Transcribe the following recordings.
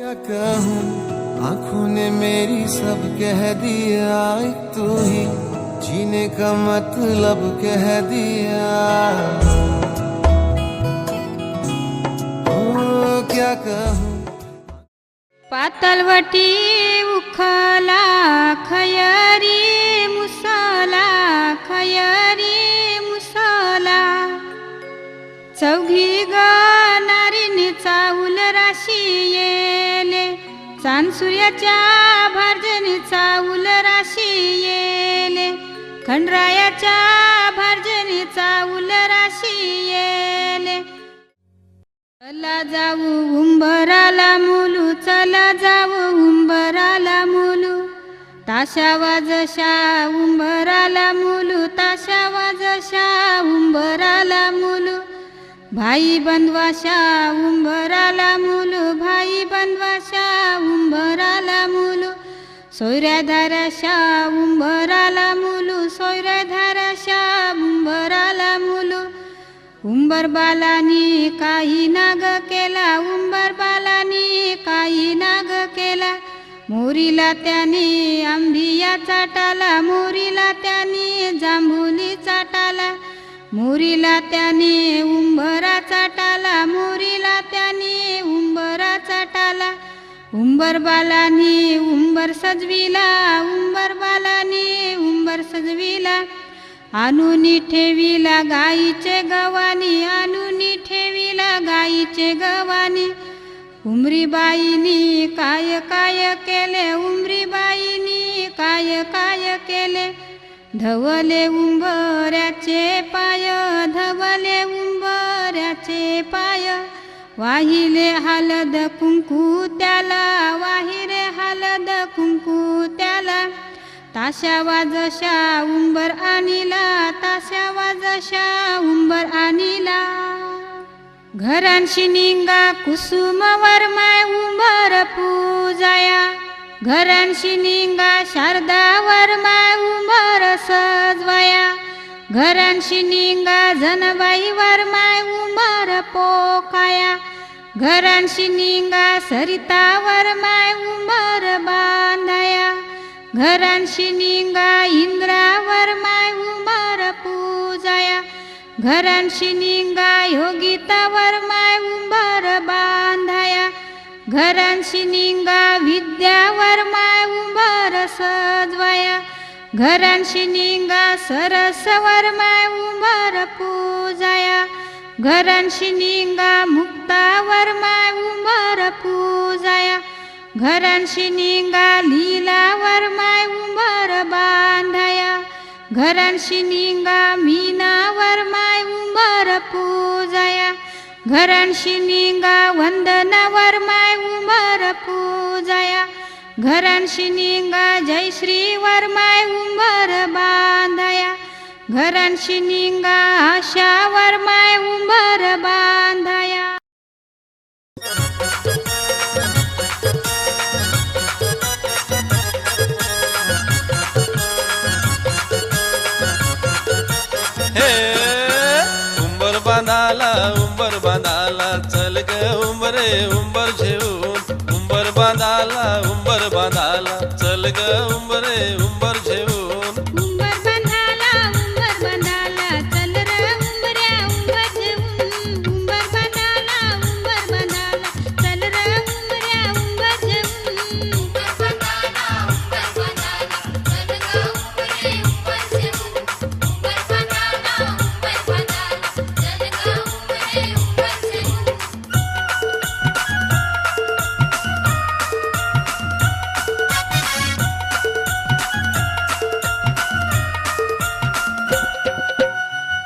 क्या कहूँ, आंखों ने मेरी सब कह दिया, एक तू ही जीने का मतलब कह दिया। ओ क्या कहूँ। पातळवटी उखला खयरी मुसला, खयरी मुसला, चौघी गणारीने चाऊल राशी येले, चांद सूर्याच्या भारजनी चाऊल राशी येले, खंडरायाच्या भारजनी चाऊल राशी येले। चला जाऊ उंबराला मुलू, चला जाऊ उंबराला मुलू, ताशा वाजशा उंबराला मुलू, ताशा वाजशा उंबराला मुलू, भाई बंधवाशा उंबराला मुलू, भाई बंधवाशा उंबराला मुलू, सोयऱ्या धाराशा उंबराला मुलू, सोयऱ्या धाराशा उंबराला मुलू, उंबर बालानी काही नाग केला, उंबर बालानी काही नाग केला, मोरीला त्याने आंबिया चाटाला, मोरीला त्याने जांभुली चाटाला, मोरीला त्याने उंबरा चाटाला, मोरीला त्याने उंबरा चाटाला, उंबर बालानी उंबर सजविला, उंबर बालानी उंबर सजविला, आणूनी ठेविला गाईचे गवानी, आणूनी ठेविला गाईचे गवानी, उमरीबाईनी काय काय केले, उमरीबाईनी काय काय केले, धवले उंबऱ्याचे पाय, धवले उंबऱ्याचे पाय, वाहिले हलद कुंकू त्याला, वाहिले हलद कुंकू त्याला, ताशा वाजशा उंबर आणिला, ताशा वाजशा उंबर आणिला, घरांशी निंगा कुसुम वरमाय उंबर पूजाया, घरांशी निंगा शारदा वरमाय उंबर सजवाया, घरांशी निंगा जनबाई वरमाय उंबर पोकाया, घरांशी निंगा सरिता वरमाय उंबर बांधाया, घरांशी निंगा इंद्रावर माय उंबर पूजाया, घरांशी निंगा योगितावर माय उंबर बांधाया, घरांशी निंगा विद्यावर माय उंबर सजवाया, घरांशी निंगा सरसवर माय उंबर पूजाया, घरांशी निंगा मुक्तावर माय उंबर पूजाया, घरांशी निंगा लीलावर माय उंबर बांधाया, घरांशी निंगा मीनावर माय उंबर पूजाया, घरांशी निंगा वंदनावर माय उंबर पूजाया, घरांशी निंगा जयश्रीवर माय उंबर बांधाया, घरांशी निंगा आशावर माय उंबर बांधाया। उंबर बांधाला चल ग उंबरे उंबर घेऊन, उंबर बांधाला चल ग उंबरे उंबर घेऊन, उंबर बांधाला चल रे उंबऱ्या उंबर घेऊन, उंबर बांधाला चल रे उंबऱ्या उंबर घेऊन, उंबर बांधाला चल ग उंबरे उंबर घेऊन, उंबर बांधाला चल ग उंबरे उंबर घेऊन।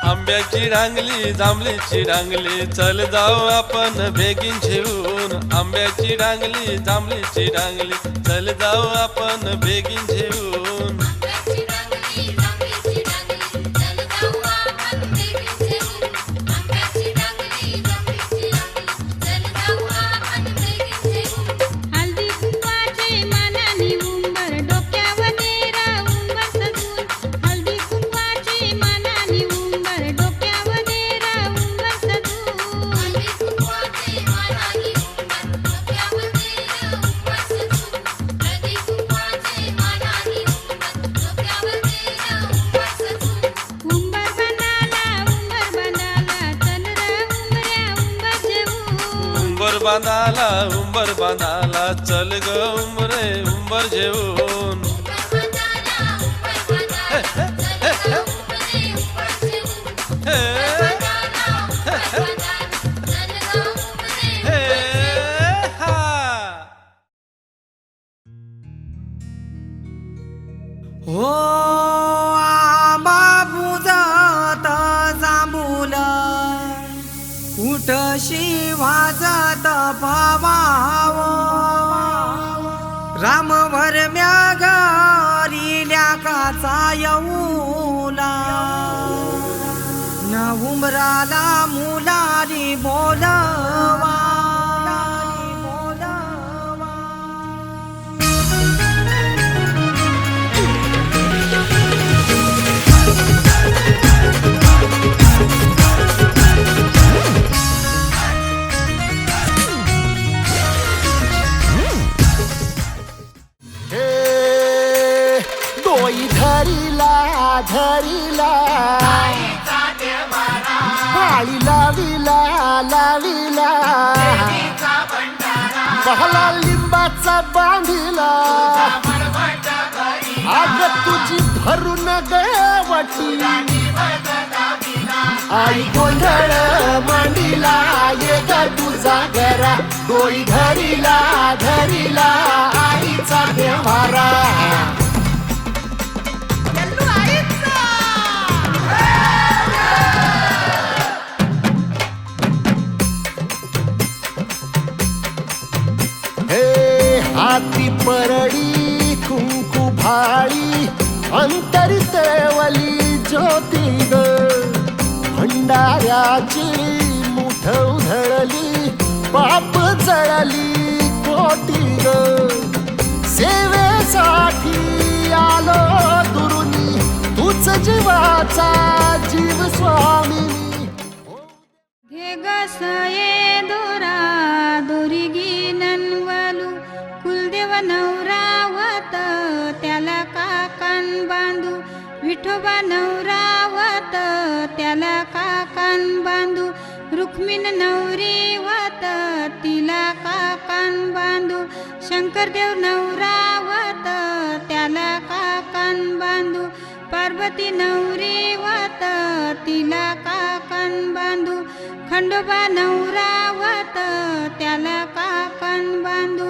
आंब्याची रांगली जांभळीची रांगली चल जाऊ आपण बेगीन घेऊन, आंब्याची रांगली जांभळीची रांगली चल जाऊ आपण बेगीन घेऊन, आंब्याची रांगली जांभळीची रांगली चल जाऊ आपण बेगीन घेऊन, आंब्याची रांगली जांभळीची रांगली चल जाऊ आपण बेगीन घेऊन, हळदी कुंकवाचे मानानी उंबर डोक्यावर नेरा उंबर सजून, हळदी कुंकवाचे मानानी उंबर डोक्यावर नेरा उंबर सजून, हळदी कुंकवाचे मानानी उंबर डोक्यावर नेरा बांधाला उंबर बांधाला चल ग उंबरे उंबर जेवून हो आंबा बुजत जांभूल कुठशी वाजत पवाव राम भरम्या घरील्या काचा येऊला न उमराला मुलारी बोलवा डोई धरीला धरीला पाळी लाविला लाविला बहला लिंबाचा बांधिला आग तुझी भरून गवटी आई गोंधळ मांडीला ये ग तुझा घरा डोई धरीला धरीला आईचा देवारा हाती परडी कुंकू भाळी अंतरी तेवली ज्योती ग भंडाऱ्याची मुठ उधळली पाप जळली कोटी ग सेवेसाठी आलो दुरुनी तूच जीवाचा जीव स्वामी घे गसये दोरा दोरी गिननवलू कुलदेव नवरावत त्याला काकान बांधू विठोबा नवरावत त्याला काकान बांधू रुक्मिण नवरीवत तिला काकान बांधू शंकरदेव नवरावत त्याला काकान बांधू पार्वती नवरीवत तिला काकान बांधू खंडोबा नवरावत त्याला काकान बांधू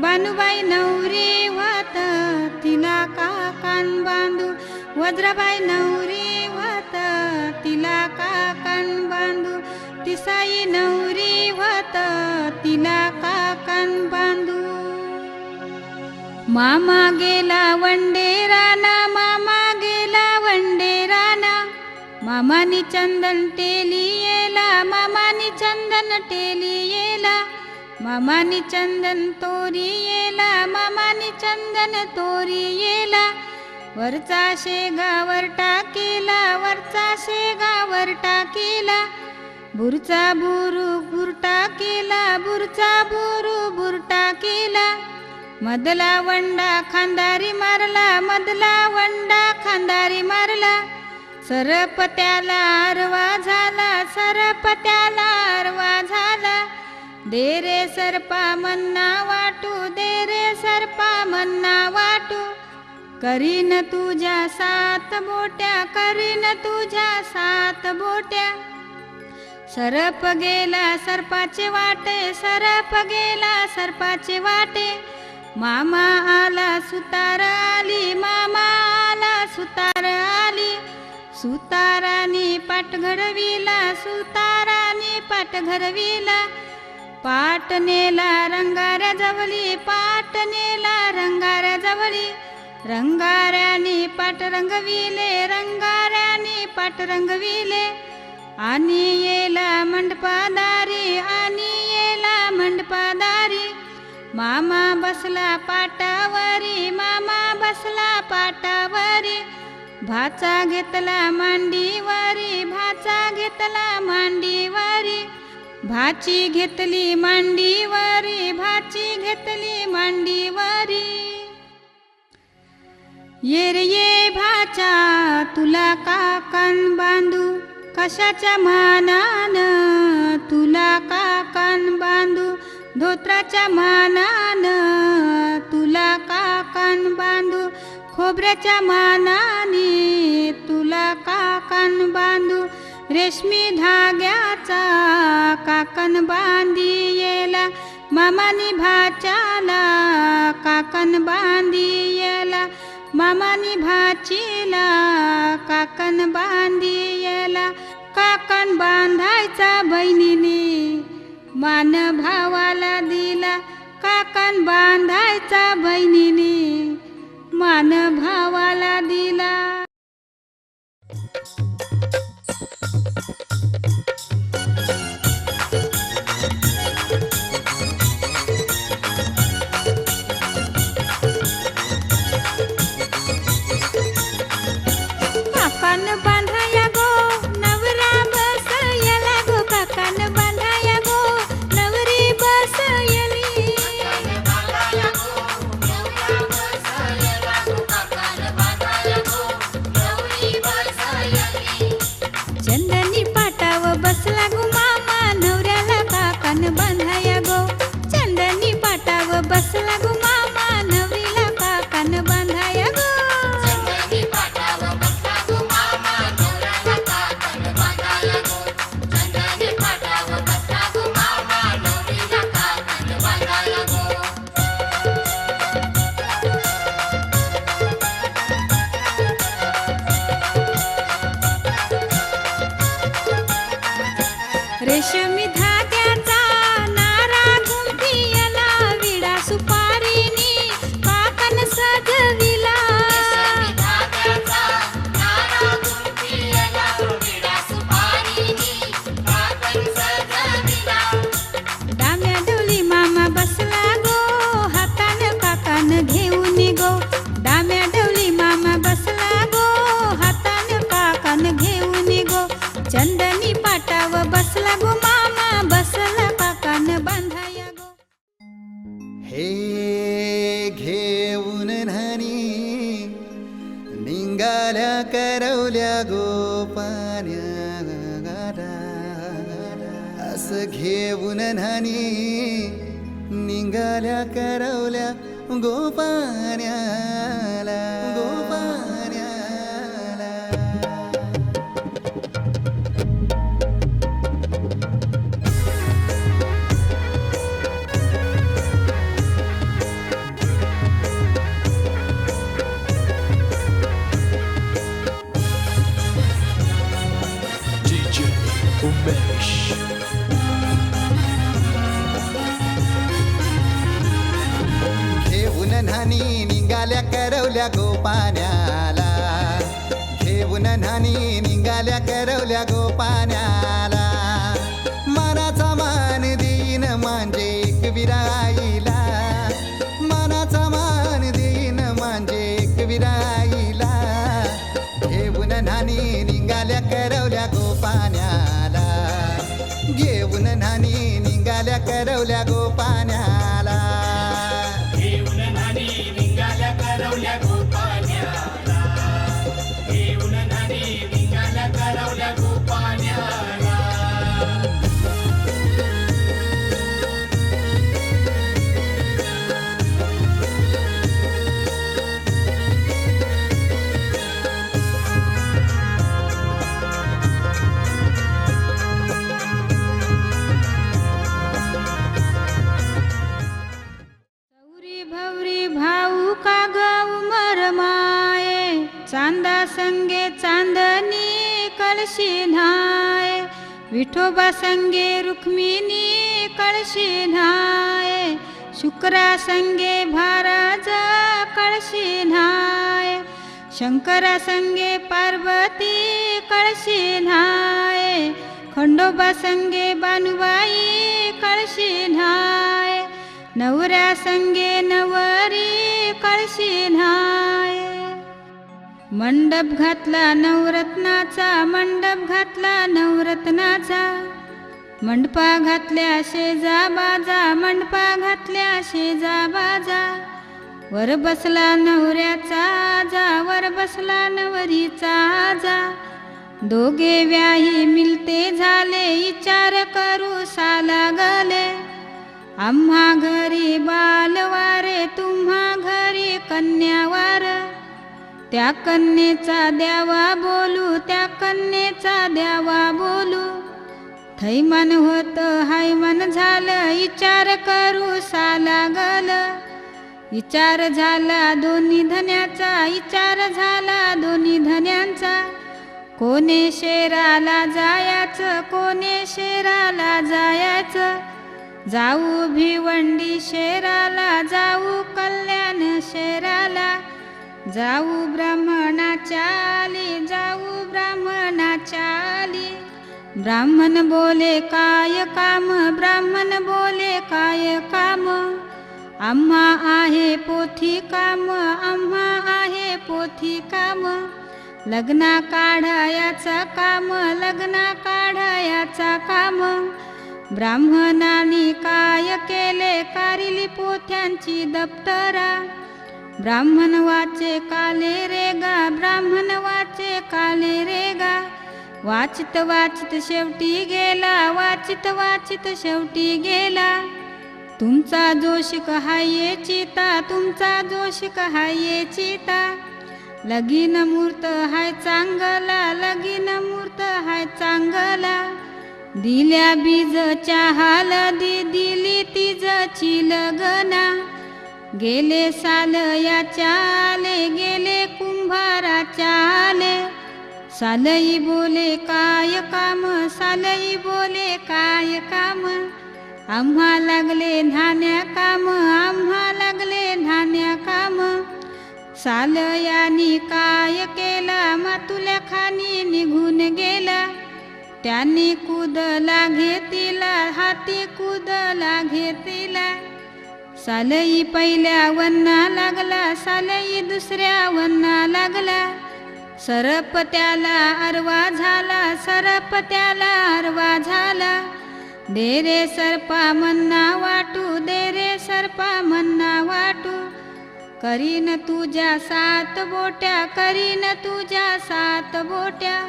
बानुबाई नवरीवत तिला काकान बांधू वज्राबाई नवरीवत तिला काकान बांधू तिसाई नवरीवत तिला काकान बांधू मामा गेला वंडेराना मामा गेला वंडेराना मामानी चंदन टेली येला मामानी चंदन टेली येला मामानी चंदन तोरी येला मामानी चंदन तोरी येला वरचा शेगावर टाकेला वरचा शेगावर टाकेला बुरचा बुरु बुरटा केला बुरचा बुरु बुरटा केला मधला वंडा खांदारी मारला मधला वंडा खांदारी मारला सरपत्याला आरवा झाला सरपत्याला आरवा झाला दे रे सरपा मन्ना वाटू दे रे सरपा मन्ना वाटू करीन तुझ्या सात बोट्या करीन तुझ्या सात बोट्या सरप गेला सर्पाचे वाटे सरप गेला सर्पाचे वाटे मामा आला सुतार आली मामा आला सुतार आली सुतारानी पाट घडविला सुतारानी पाट घडविला पाट नेला रंगाऱ्या जवळी पाट नेला रंगाऱ्या जवळी रंगाऱ्यानी पाट रंगविले रंगाऱ्यानी पाट रंगविले आणि येला मंडपादारी आणि येला मंडपादारी मामा बसला पाटावरी मामा बसला पाटावरी भाचा घेतला मांडीवरी भाचा घेतला मांडीवरी भाची घेतली मांडीवरी भाची घेतली मांडीवरी ये रे ये भाचा तुला काकान बांधू कशाच्या मानान तुला काकान बांधू धोत्राच्या मानान तुला काकण बांधू, खोबऱ्याच्या मानाने तुला काकण बांधू, रेशमी धाग्याचा काकण बांधी येला, मामानी भाच्याला काकण बांधी येला, मामानी भाचीला काकण बांधी येला. काकण बांधायचा बहिणीने मान भावाला दिला, काकण बांधायचा बहिणीने मान भावाला दिला. काकण बांधाया गो नवरा बसयला गो, काकण बांधाया गो नवरी बसयली. चंदनी पाटाव बसला गो मामा नवऱ्याला काकण बांधाया गो, चंदनी पाटाव बसला गो मामा नवरीला काकण बांधाया गो. रेशमी धाग्याचा नारा गुंफियला, विडा सुपारीनी काकण सजविला. डाम्या डोली मामा बसला गो, हातान काकण घेऊन गो, डाम्या डोली मामा बसला गो, हातान काकण घेऊन गो. चंदनी पाटाव बसला गो मामा, बसला काकण बांधाया गो. हे घेऊन न्हाणी निघाल्या करवल्या गोपान्या, असं घेऊन न्हाणी निघाल्या करवल्या गोपान्याला, गोपान्याला. DJ उमेश. घेऊन न्हाणी निघाल्या करवल्या गोपान्याला, घेऊन न्हाणी निघाल्या करवल्या गोपान्याला. मनाचा मान देईन म्हणजे एक विराईला, मनाचा मान देईन म्हणजे एक विराईला. घेऊन न्हाणी निघाल्या करवल्या गोपान्याला, घेऊन न्हाणी निघाल्या करवल्या गोपान्याला. गौरी भवरी भाऊ का गऊ मरमाये, चांदा संगे चांदनी कळशी न्हाय, विठोबा संगे रुक्मिणी कळशी न्हाय, शुक्रा संगे भारज कळशी न्हाय, शंकरा संगे पार्वती कळशी न्हाय, खंडोबा संगे बानुबाई कळशी न्हाय, नवऱ्या संगे नवरी कळशी न्हाय. मंडप घातला नवरत्नाचा, मंडप घातला नवरत्नाचा, मंडपा घातल्या शेजा बाजा, मंडपा घातल्या शेजा बाजा. वर बसला नवऱ्याचा आजा, वर बसला नवरीचा आजा. दोघे व्याही मिलते झाले, विचार करू साला गले. आम्हा घरी बालवारे तुम्हा घरी कन्यावार त्या कन्येचा द्यावा बोलू त्या कन्येचा द्यावा बोलू थैमान होत हायमान झालं विचार करू सालागल विचार झाला दोन्ही धन्याचा विचार झाला दोन्ही धन्यांचा कोणे शेराला जायचं कोणे शेराला जायचं जाऊ भिवंडी शेराला जाऊ कल्याण शेराला जाऊ ब्राह्मणाच्या आली जाऊ ब्राह्मणाच्या आली ब्राह्मण बोले काय काम ब्राह्मण बोले काय काम आम्हा आहे पोथी काम आम्हा आहे पोथी काम लग्ना काढायाचा काम लग्ना काढायाचा काम ब्राह्मणांनी काय केले कारिली पोथ्यांची दप्तरा ब्राह्मण वाचे काले रेगा ब्राह्मण वाचे काले रेगा वाचित वाचित शेवटी गेला वाचित वाचित शेवटी गेला तुमचा जोश कहाये चिता तुमचा जोश कहाये चिता लगीन मूर्त हाय चांगला लगीन मूर्त हाय चांगला दिल्या बीजच्या हळदी दिली तिजची लगना गेले साल याच्या आले गेले कुंभाराच्या आले सालई बोले काय काम सालई बोले काय काम आम्हा लागले धान्या काम आम्हा लागले धान्या काम सालयानी काय केला मातुल्या खानी निघून गेला त्यांनी कुदला घेतीला हाती कुदला घेतीला सालई पहिल्या वन्ना लागला सालई दुसऱ्या वन्ना लागला सरप त्याला अरवा झाला सरप त्याला अरवा झाला दे रे सरपा मन्ना वाटू दे रे सरपा मन्ना वाटू करीन तुझ्या सात बोट्या करीन तुझ्या सात बोट्या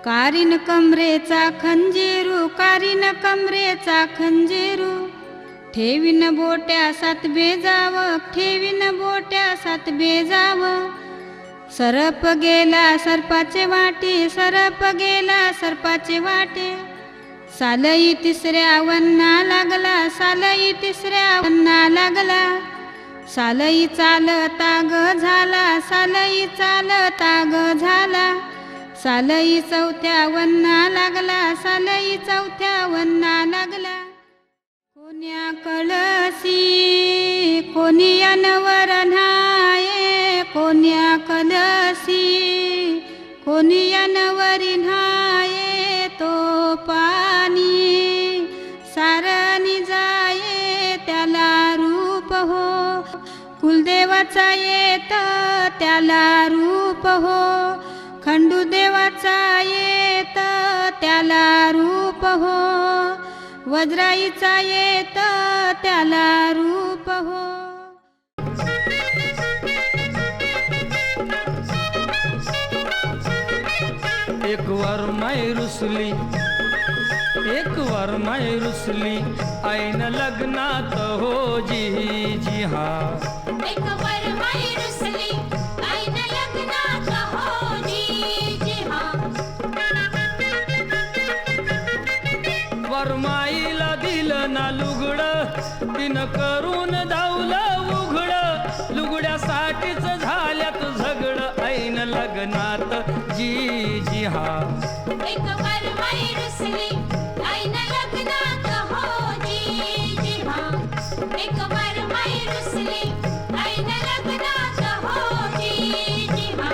कारीन कमरेचा खंजीरू कारीन कमरेचा खंजीरू ठेवीन बोट्या सात बेजाव ठेवीन बोट्या सात बेजाव सरप गेला सर्पाचे वाटे सरप गेला सर्पाचे वाटे सालई तिसऱ्या वन्ना लागला सालई तिसऱ्या वन्ना लागला सालई चालता ग झाला सालई चालता ग झाला सालई चौथ्या वन्ना लागला सालई चौथ्या वन्ना लागला कोण्या कळसी कोणी अनवर न्हाये कोण्या कळसी कोणी अनवरी न्हाये तो पाणी सारणी जाये त्याला रूप हो कुलदेवाचा येत त्याला रूप हो खंडूदेवाचा येत त्याला रूप हो वज्राईचा येत त्याला रूप हो एक वार माय रुसली एक वार माय रुसली ऐन लग्नात हो जी जी हा एक वर माई रुसली ऐन लग्नात हो जी जी हा वरमाईला दिलं ना लुगड तिनं करून धावलं उघड लुगड्यासाठीच झाल्यात झगड ऐन लग्नात जी जी हा एक वर माई रुसली ऐन लग्नात हो जी जी हा एक वर माई रुसली ऐन लग्नात हो जी जी हा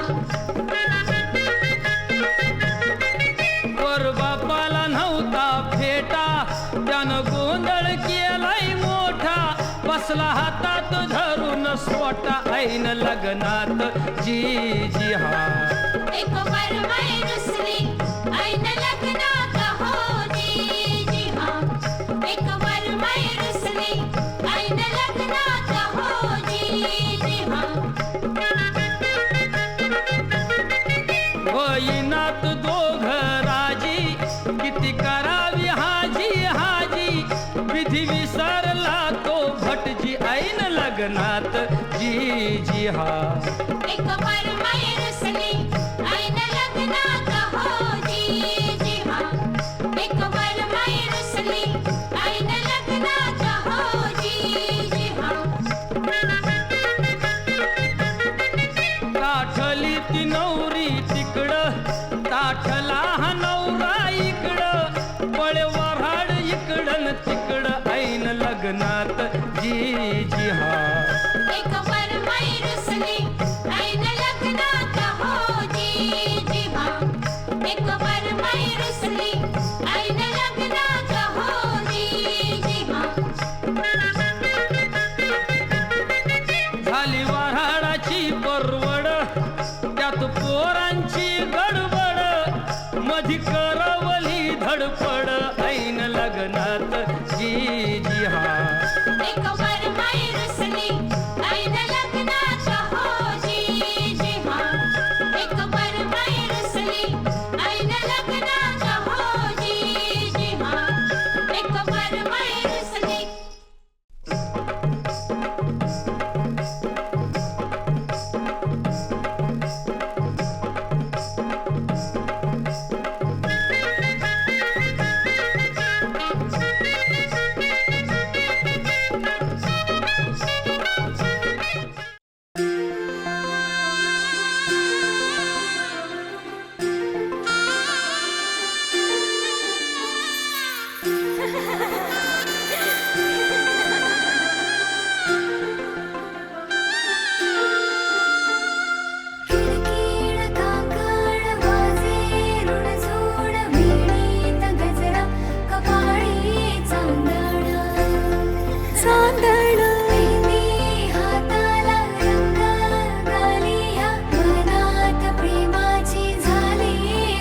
वर बापाला नव्हता फेटा त्यानं गोंधळ केलाय मोठा बसला हातात धरून सोटा ऐन लग्नात जी जी हा एक वर माई रुसली ऐन लग्नात हो जी जी हा एक वर माई रुसली ऐन लग्नात हो जी जी हा वैनात दोघ राजी किती करावी हाजी हाजी विधी विसरला लग्नात जी जी हा एक वरमाई रुसली ऐन लग्नात हो जी जी हा एक वरमाई रुसली ऐन लग्नात हो जी जी हा ताठली ती नवरी तिकडं ताठला हा नवरा इकडं पळे वऱ्हाड इकडं न तिकडं ऐन लग्नात जी जी हा एक वरमाई रुसली ऐन लग्नात हो जी जी हा एक वरमाई रुसली ऐन लग्नात हो जी जी हा झाली वऱ्हाडाची परवड त्यात पोरांची गडबड मधी करवली धडपड ऐन लग्नात जी जी हा एक वरमाई रुसली ऐन लग्नात हो जी जी हा एक वरमाई रुसली ऐन लग्नात हो जी जी हा एक वरमाई रुसली किडकिड काकड वाजे रुणझुण भिडीत गजरा कपाळी चांदण मेहंदी हाताला रंग गालिया मनात प्रेमाची झाली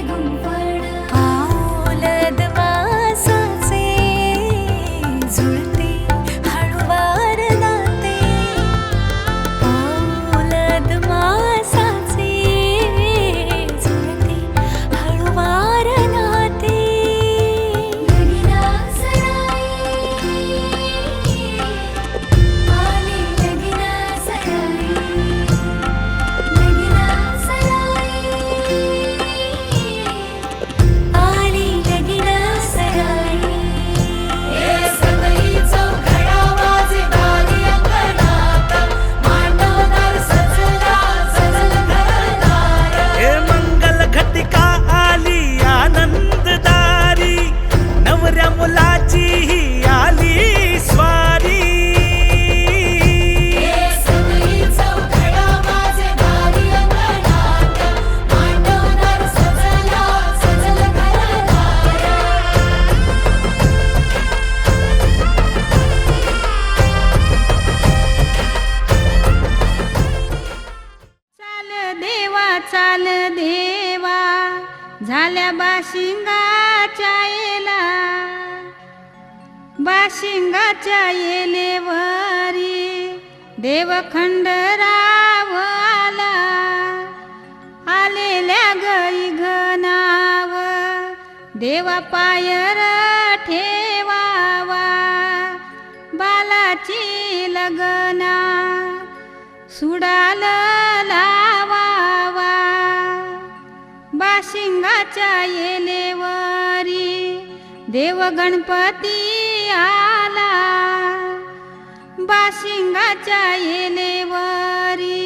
गुंफण पाऊलद वासाचे झुळते हळुवार नाते पाऊलद मासाचे झुळते हळुवार नाते लगीना सराई आली लगीना सराई लगीना सराई आली लगीना सराई हे सगळी चौघडा वाजे बारी अंगणात मांडवदार सजला सजल घरदार हे मंगल घटिका आली आनंददारी नवऱ्या मुलाची ही आली स्वारी हे सगळी चौघडा वाजे बारी अंगणात मांडवदार सजला सजल घरदार चाल देवा झाल्या बाशिंगाच्या येला बाशिंगाच्या येलेवरी देव खंडराव आला आलेल्या गई घनाव देवा पायर ठेवावा बालाची लगना सुडाल लावावा बाशिंगाच्या येलेवरी देव गणपती आला बाशिंगाच्या येलेवरी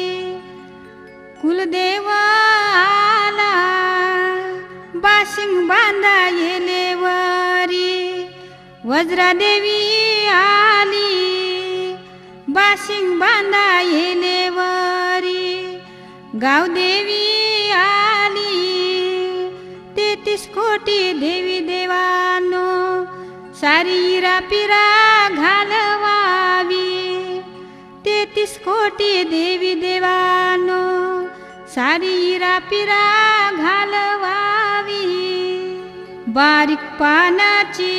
कुलदेव आला बाशिंग बांधा येलेवरी वज्रादेवी आली बाशिंग बांधा येलेवरी गावदेवी आली 33 कोटी देवी देवानो सारी रापिरा घालवावी 33 कोटी देवी देवानो सारी रापिरा घालवावी बारीक पानाची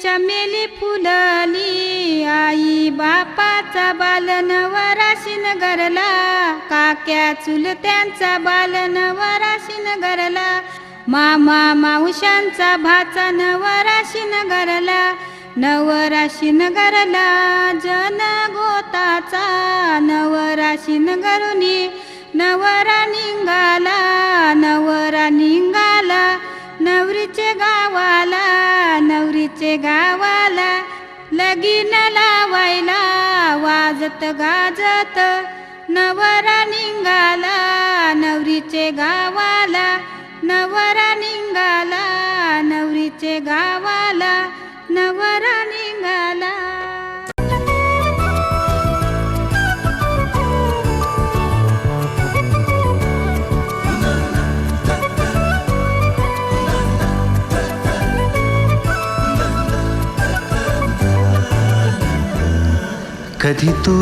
चमेली फुलली आई बापाचा बालन वराशीन गरला काक्या चुलत्यांचा बालन वराशीन गरला मामा मावशांचा भाचा नवराशीन गरला नवराशी नगरला जन गोताचा नवराशी नगरुनी नवरा निघाला नवरा निघाला नवरीचे गावाला लगीन लावायला वाजत गाजत नवरा निघाला नवरीचे गावाला नवरा निघाला नवरीचे गावाला नवरा निघाला. कधी तू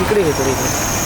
इकडे घेतो इकडे